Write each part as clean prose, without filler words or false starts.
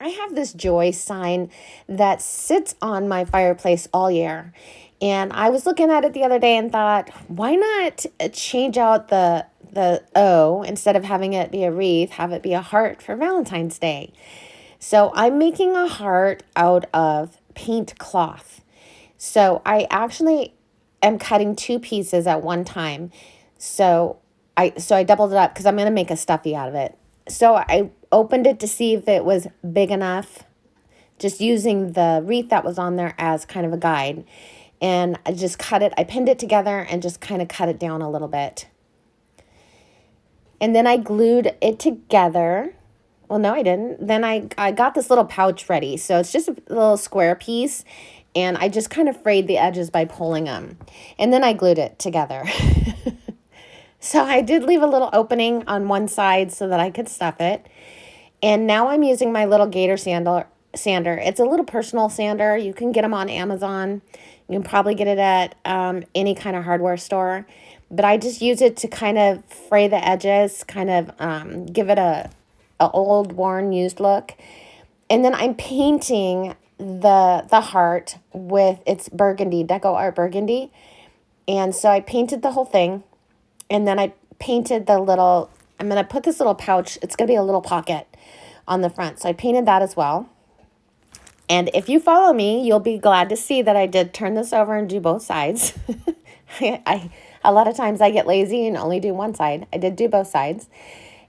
I have this joy sign that sits on my fireplace all year. And I was looking at it the other day and thought, why not change out the O instead of having it be a wreath, have it be a heart for Valentine's Day. So I'm making a heart out of paint cloth. So I actually am cutting two pieces at one time. So I doubled it up because I'm going to make a stuffy out of it. So I opened it to see if it was big enough, just using the wreath that was on there as kind of a guide. And I just cut it, I pinned it together and just kind of cut it down a little bit. And then I glued it together. Well, no, I didn't. Then I got this little pouch ready. So it's just a little square piece. And I just kind of frayed the edges by pulling them. And then I glued it together. So I did leave a little opening on one side so that I could stuff it. And now I'm using my little Gator sander. It's a little personal sander. You can get them on Amazon. You can probably get it at any kind of hardware store. But I just use it to kind of fray the edges, kind of give it a old, worn, used look. And then I'm painting the heart with its burgundy, Deco Art Burgundy. And so I painted the whole thing. And then I painted I'm going to put this little pouch, it's going to be a little pocket on the front. So I painted that as well. And if you follow me, you'll be glad to see that I did turn this over and do both sides. A lot of times I get lazy and only do one side. I did do both sides.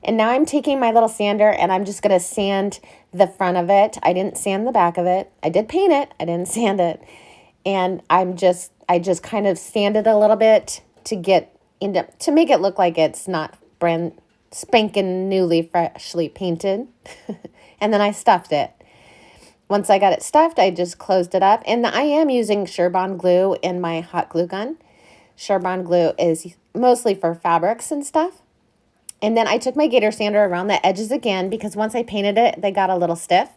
And now I'm taking my little sander and I'm just going to sand the front of it. I didn't sand the back of it. I did paint it. I didn't sand it. And I just kind of sanded a little bit to make it look like it's not brand spanking newly freshly painted. And then I stuffed it. Once I got it stuffed, I just closed it up. And I am using Surebond glue in my hot glue gun. Surebond glue is mostly for fabrics and stuff. And then I took my Gator sander around the edges again because once I painted it, they got a little stiff.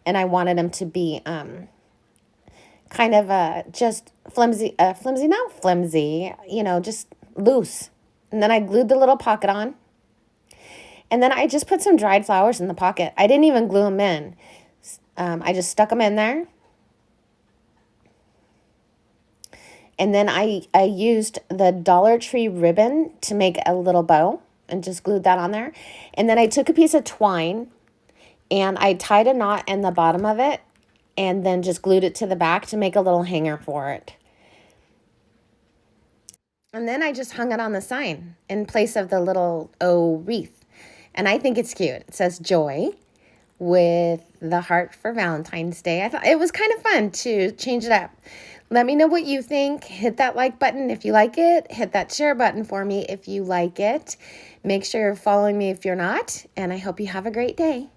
And I wanted them to be kind of just flimsy, not flimsy, just loose. And then I glued the little pocket on. And then I just put some dried flowers in the pocket. I didn't even glue them in. I just stuck them in there. And then I used the Dollar Tree ribbon to make a little bow and just glued that on there. And then I took a piece of twine and I tied a knot in the bottom of it and then just glued it to the back to make a little hanger for it. And then I just hung it on the sign in place of the little O wreath. And I think it's cute. It says joy with the heart for Valentine's Day. I thought it was kind of fun to change it up. Let me know what you think. Hit that like button if you like it. Hit that share button for me if you like it. Make sure you're following me if you're not. And I hope you have a great day.